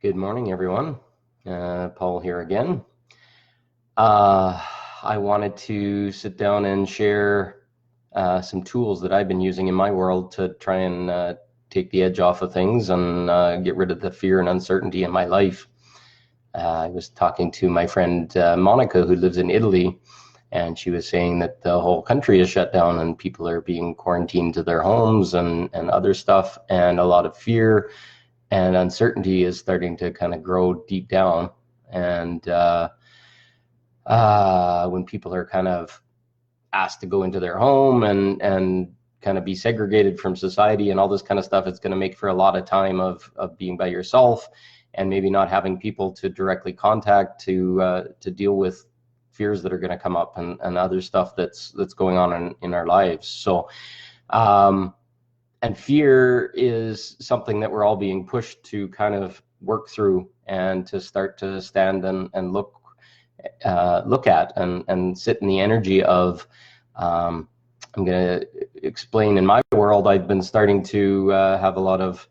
Good morning, everyone. Paul here again. I wanted to sit down and share some tools that I've been using in my world to try and take the edge off of things and get rid of the fear and uncertainty in my life. I was talking to my friend Monica, who lives in Italy, and she was saying that the whole country is shut down and people are being quarantined to their homes and other stuff, and a lot of fear and uncertainty is starting to kind of grow deep down. And when people are kind of asked to go into their home and kind of be segregated from society and all this kind of stuff, it's going to make for a lot of time of being by yourself and maybe not having people to directly contact to deal with fears that are going to come up and other stuff that's going on in our lives. So and fear is something that we're all being pushed to kind of work through and to start to stand and look at and sit in the energy of, I'm going to explain in my world, I've been starting to have a lot of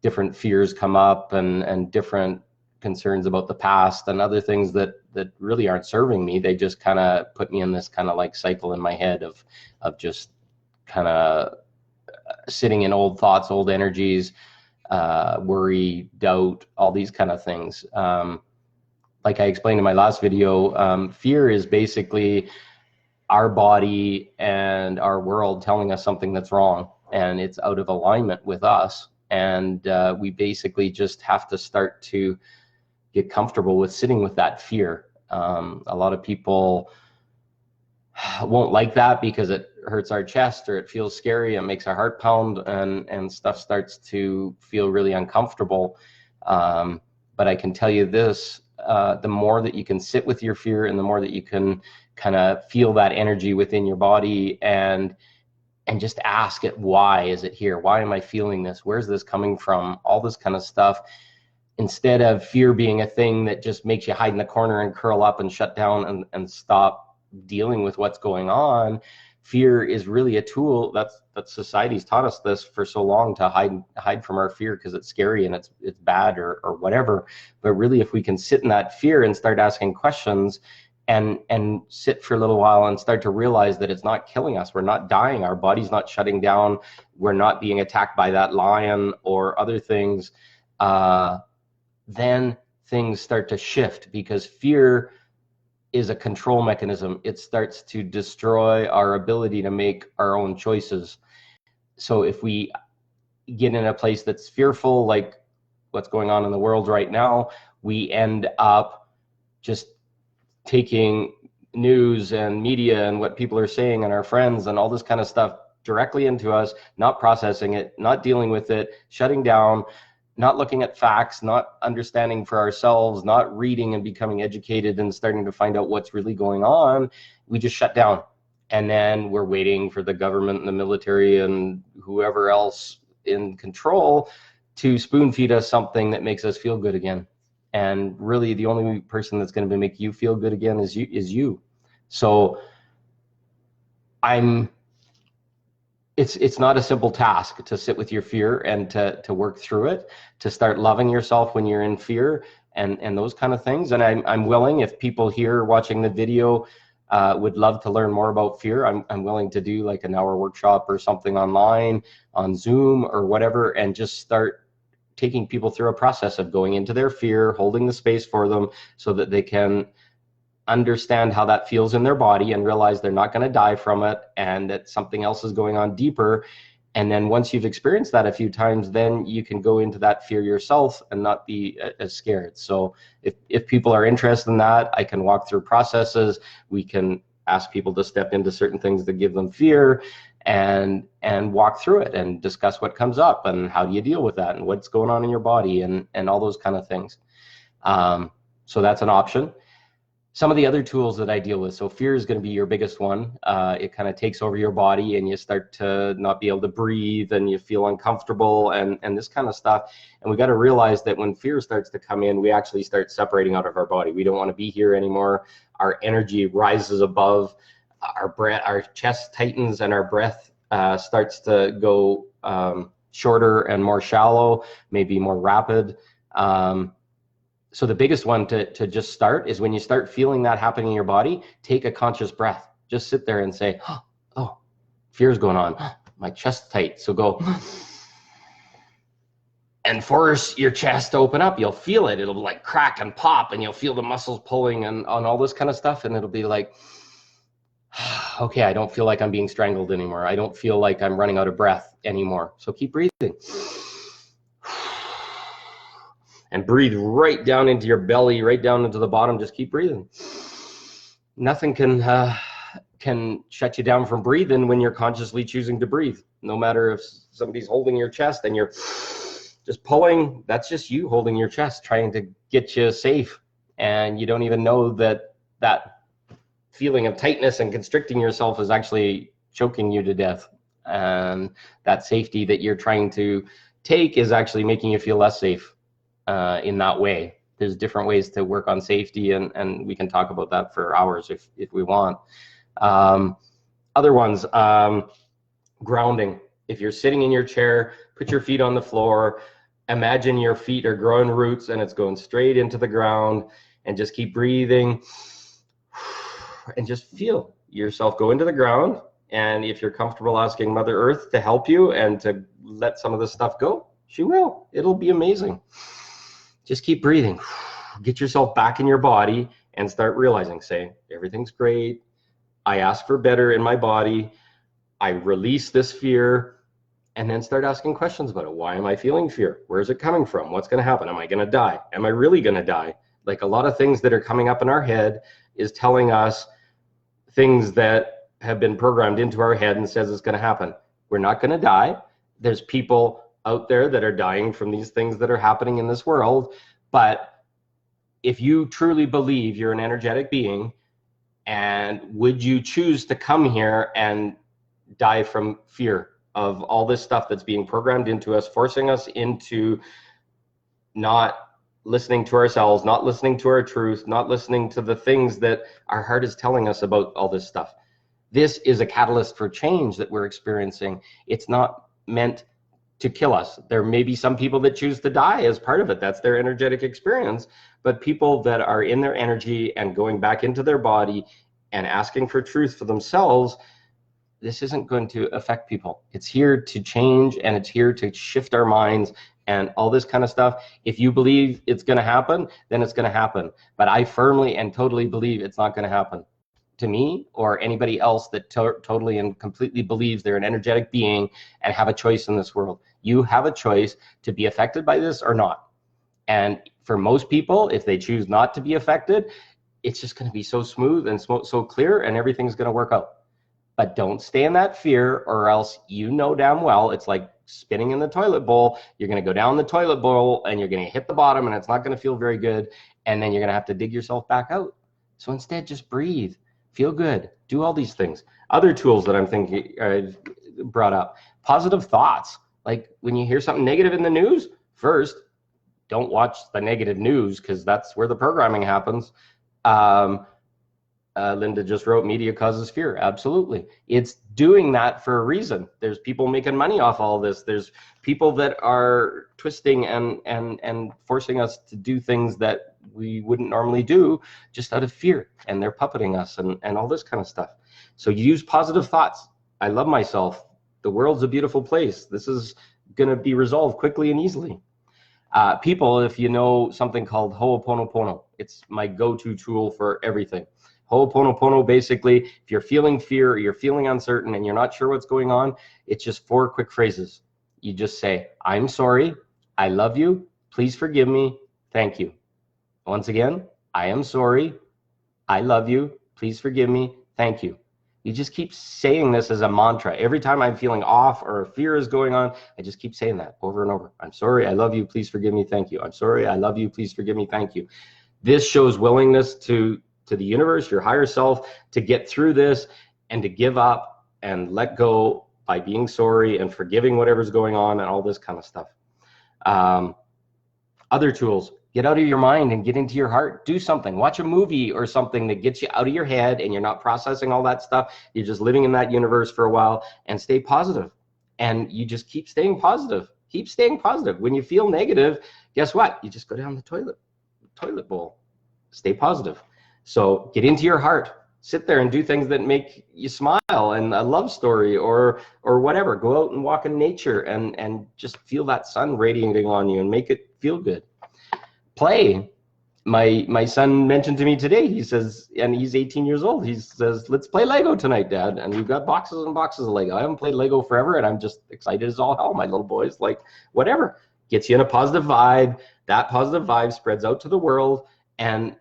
different fears come up and different concerns about the past and other things that really aren't serving me. They just kind of put me in this kind of like cycle in my head of just kind of sitting in old thoughts, old energies, worry, doubt, all these kind of things. Like I explained in my last video, fear is basically our body and our world telling us something that's wrong and it's out of alignment with us. And we basically just have to start to get comfortable with sitting with that fear. A lot of people won't like that because it hurts our chest or it feels scary, it makes our heart pound and stuff starts to feel really uncomfortable. But I can tell you this, the more that you can sit with your fear and the more that you can kind of feel that energy within your body and just ask it, why is it here? Why am I feeling this? Where's this coming from? All this kind of stuff. Instead of fear being a thing that just makes you hide in the corner and curl up and shut down and stop dealing with what's going on, fear is really a tool that society's taught us this for so long, to hide from our fear because it's scary and it's bad or whatever. But really, if we can sit in that fear and start asking questions and sit for a little while and start to realize that it's not killing us, we're not dying, our body's not shutting down, we're not being attacked by that lion or other things, then things start to shift, because fear is a control mechanism. It starts to destroy our ability to make our own choices. So if we get in a place that's fearful, like what's going on in the world right now, we end up just taking news and media and what people are saying and our friends and all this kind of stuff directly into us, not processing it, not dealing with it, shutting down, not looking at facts, not understanding for ourselves, not reading and becoming educated and starting to find out what's really going on. We just shut down. And then we're waiting for the government and the military and whoever else in control to spoon feed us something that makes us feel good again. And really the only person that's going to make you feel good again is you. So it's not a simple task to sit with your fear and to work through it, to start loving yourself when you're in fear and those kind of things. And I'm willing, if people here watching the video would love to learn more about fear, I'm willing to do like an hour workshop or something online on Zoom or whatever, and just start taking people through a process of going into their fear, holding the space for them so that they can understand how that feels in their body and realize they're not going to die from it and that something else is going on deeper. And then once you've experienced that a few times, then you can go into that fear yourself and not be as scared. So if people are interested in that, I can walk through processes. We can ask people to step into certain things that give them fear and walk through it and discuss what comes up and how do you deal with that and what's going on in your body and all those kind of things. So that's an option. Some of the other tools that I deal with, so fear is going to be your biggest one. It kind of takes over your body and you start to not be able to breathe and you feel uncomfortable and this kind of stuff. And we got to realize that when fear starts to come in, we actually start separating out of our body. We don't want to be here anymore. Our energy rises above our breath, our chest tightens and our breath starts to go shorter and more shallow, maybe more rapid. So the biggest one to just start is when you start feeling that happening in your body, take a conscious breath. Just sit there and say, oh, fear's going on. My chest's tight. So go and force your chest to open up. You'll feel it. It'll like crack and pop, and you'll feel the muscles pulling and on all this kind of stuff. And it'll be like, okay, I don't feel like I'm being strangled anymore. I don't feel like I'm running out of breath anymore. So keep breathing. And breathe right down into your belly, right down into the bottom. Just keep breathing. Nothing can shut you down from breathing when you're consciously choosing to breathe. No matter if somebody's holding your chest and you're just pulling, that's just you holding your chest, trying to get you safe. And you don't even know that that feeling of tightness and constricting yourself is actually choking you to death. And that safety that you're trying to take is actually making you feel less safe. In that way. There's different ways to work on safety, and we can talk about that for hours if we want. Other ones, grounding. If you're sitting in your chair, put your feet on the floor, imagine your feet are growing roots and it's going straight into the ground, and just keep breathing and just feel yourself go into the ground. And if you're comfortable asking Mother Earth to help you and to let some of this stuff go, she will. It'll be amazing. Just keep breathing. Get yourself back in your body and start realizing, say, everything's great. I ask for better in my body. I release this fear, and then start asking questions about it. Why am I feeling fear? Where is it coming from? What's going to happen? Am I going to die? Am I really going to die? Like, a lot of things that are coming up in our head is telling us things that have been programmed into our head and says it's going to happen. We're not going to die. There's people out there that are dying from these things that are happening in this world. But if you truly believe you're an energetic being, and would you choose to come here and die from fear of all this stuff that's being programmed into us, forcing us into not listening to ourselves, not listening to our truth, not listening to the things that our heart is telling us about all this stuff? This is a catalyst for change that we're experiencing. It's not meant to kill us. There may be some people that choose to die as part of it. That's their energetic experience. But people that are in their energy and going back into their body and asking for truth for themselves, this isn't going to affect people. It's here to change, and it's here to shift our minds and all this kind of stuff. If you believe it's going to happen, then it's going to happen. But I firmly and totally believe it's not going to happen to me or anybody else that totally and completely believes they're an energetic being and have a choice in this world. You have a choice to be affected by this or not. And for most people, if they choose not to be affected, it's just going to be so smooth and so clear, and everything's going to work out. But don't stay in that fear, or else you know damn well it's like spinning in the toilet bowl. You're going to go down the toilet bowl and you're going to hit the bottom, and it's not going to feel very good. And then you're going to have to dig yourself back out. So instead, just breathe. Feel good. Do all these things. Other tools that I'm thinking brought up. Positive thoughts. Like when you hear something negative in the news, first, don't watch the negative news, because that's where the programming happens. Linda just wrote, media causes fear. Absolutely. It's doing that for a reason. There's people making money off all this. There's people that are twisting and forcing us to do things that we wouldn't normally do just out of fear, and they're puppeting us and all this kind of stuff. So use positive thoughts. I love myself. The world's a beautiful place. This is going to be resolved quickly and easily. People, if you know something called Ho'oponopono, it's my go-to tool for everything. Ho'oponopono, basically, if you're feeling fear or you're feeling uncertain and you're not sure what's going on, it's just 4 quick phrases. You just say, I'm sorry, I love you, please forgive me, thank you. Once again, I am sorry, I love you, please forgive me, thank you. You just keep saying this as a mantra. Every time I'm feeling off or fear is going on, I just keep saying that over and over. I'm sorry, I love you, please forgive me, thank you. I'm sorry, I love you, please forgive me, thank you. This shows willingness to the universe, your higher self, to get through this and to give up and let go by being sorry and forgiving whatever's going on and all this kind of stuff. Other tools, get out of your mind and get into your heart. Do something. Watch a movie or something that gets you out of your head and you're not processing all that stuff. You're just living in that universe for a while, and stay positive. And you just keep staying positive. Keep staying positive. When you feel negative, guess what? You just go down the toilet. toilet bowl. Stay positive. So get into your heart. Sit there and do things that make you smile, and a love story or whatever. Go out and walk in nature and just feel that sun radiating on you and make it feel good. Play. My son mentioned to me today, he says, and he's 18 years old, he says, let's play Lego tonight, Dad. And we've got boxes and boxes of Lego. I haven't played Lego forever, and I'm just excited as all hell. My little boy's like, whatever. Gets you in a positive vibe. That positive vibe spreads out to the world. And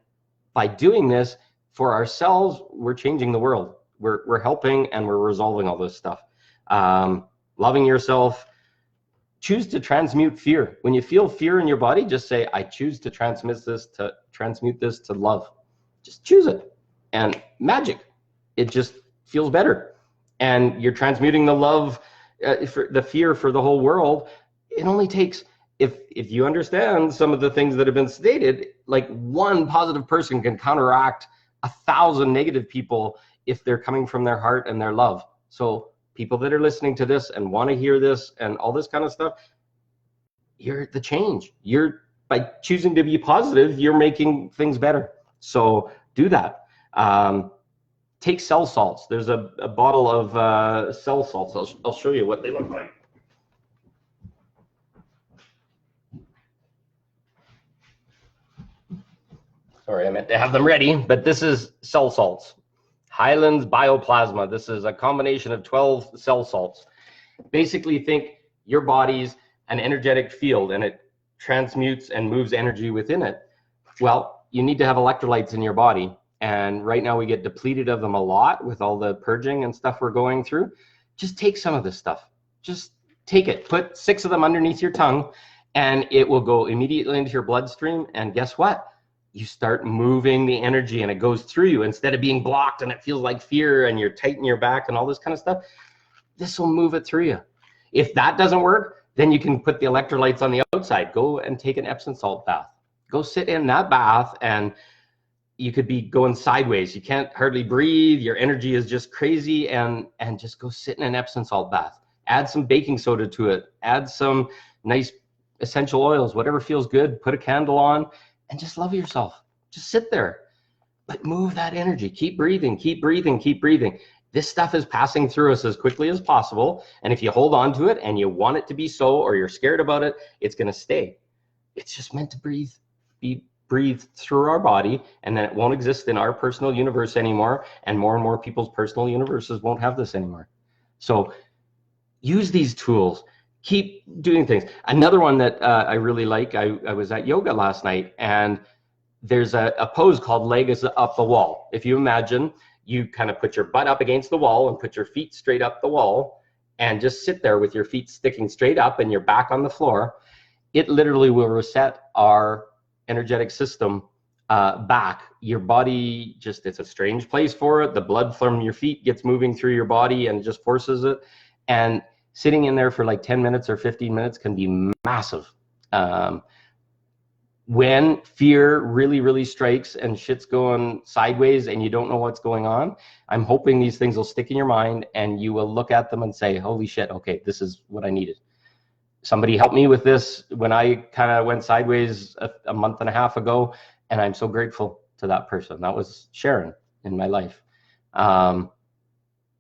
by doing this for ourselves, we're changing the world. We're helping, and we're resolving all this stuff. Loving yourself. Choose to transmute fear. When you feel fear in your body, just say, I choose to transmute this to love. Just choose it. And magic. It just feels better. And you're transmuting the love, for the fear for the whole world. It only takes, if you understand some of the things that have been stated, like one positive person can counteract 1,000 negative people if they're coming from their heart and their love. So people that are listening to this and want to hear this and all this kind of stuff, you're the change. By choosing to be positive, you're making things better. So do that. Take cell salts. There's a bottle of cell salts. I'll show you what they look like. Sorry, I meant to have them ready, but this is cell salts. Highlands Bioplasma. This is a combination of 12 cell salts. Basically, think your body's an energetic field, and it transmutes and moves energy within it. Well, you need to have electrolytes in your body, and right now we get depleted of them a lot with all the purging and stuff we're going through. Just take some of this stuff. Just take it. Put 6 of them underneath your tongue, and it will go immediately into your bloodstream, and guess what? You start moving the energy, and it goes through you instead of being blocked, and it feels like fear, and you're tight in your back and all this kind of stuff. This will move it through you. If that doesn't work, then you can put the electrolytes on the outside. Go and take an Epsom salt bath. Go sit in that bath, and you could be going sideways. You can't hardly breathe. Your energy is just crazy, and just go sit in an Epsom salt bath. Add some baking soda to it. Add some nice essential oils, whatever feels good. Put a candle on. And just love yourself. Just sit there, but move that energy. Keep breathing, keep breathing, keep breathing. This stuff is passing through us as quickly as possible. And if you hold on to it and you want it to be so, or you're scared about it, it's going to stay. It's just meant to be breathed through our body, and then it won't exist in our personal universe anymore. And more people's personal universes won't have this anymore. So use these tools. Keep doing things. Another one that I really like, I was at yoga last night, and there's a pose called leg is up the wall. If you imagine, you kind of put your butt up against the wall and put your feet straight up the wall, and just sit there with your feet sticking straight up and your back on the floor. It literally will reset our energetic system back. Your body it's a strange place for it. The blood from your feet gets moving through your body and just forces it. And sitting in there for like 10 minutes or 15 minutes can be massive. When fear really, really strikes and shit's going sideways and you don't know what's going on, I'm hoping these things will stick in your mind and you will look at them and say, holy shit, okay, this is what I needed. Somebody helped me with this when I kind of went sideways a month and a half ago, and I'm so grateful to that person. That was Sharon in my life.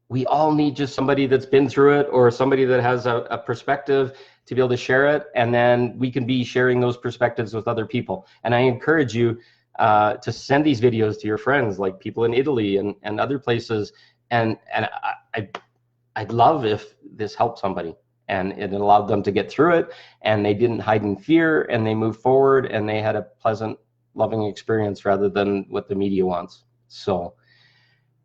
We all need just somebody that's been through it, or somebody that has a perspective to be able to share it, and then we can be sharing those perspectives with other people. And I encourage you to send these videos to your friends, like people in Italy and other places. And I'd love if this helped somebody and it allowed them to get through it, and they didn't hide in fear, and they moved forward, and they had a pleasant, loving experience rather than what the media wants. So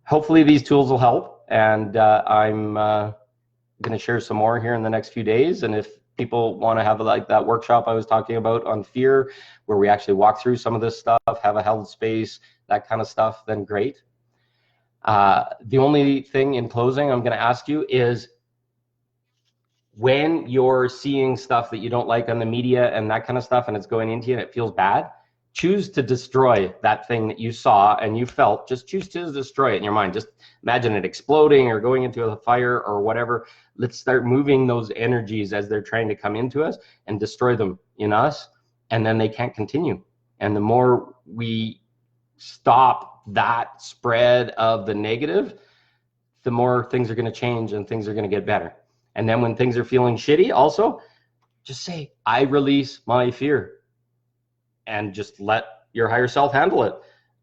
hopefully these tools will help. And I'm going to share some more here in the next few days. And if people want to have like that workshop I was talking about on fear, where we actually walk through some of this stuff, have a held space, that kind of stuff, then great. The only thing in closing I'm going to ask you is, when you're seeing stuff that you don't like on the media and that kind of stuff, and it's going into you and it feels bad, choose to destroy that thing that you saw and you felt. Just choose to destroy it in your mind. Just imagine it exploding or going into a fire or whatever. Let's start moving those energies as they're trying to come into us and destroy them in us, and then they can't continue. And the more we stop that spread of the negative, the more things are going to change and things are going to get better. And then when things are feeling shitty, also just say, I release my fear, and just let your higher self handle it.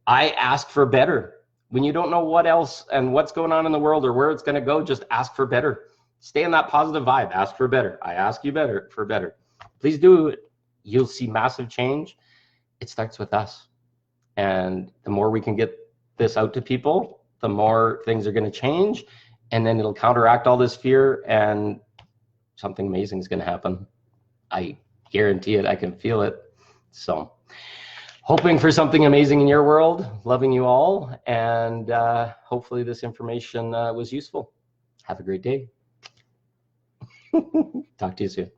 I ask for better. When you don't know what else and what's going on in the world or where it's going to go, just ask for better. Stay in that positive vibe. Ask for better. I ask you better for better. Please do it. You'll see massive change. It starts with us. And the more we can get this out to people, the more things are going to change. And then it'll counteract all this fear, and something amazing is going to happen. I guarantee it. I can feel it. So hoping for something amazing in your world, loving you all, and hopefully this information was useful. Have a great day. Talk to you soon.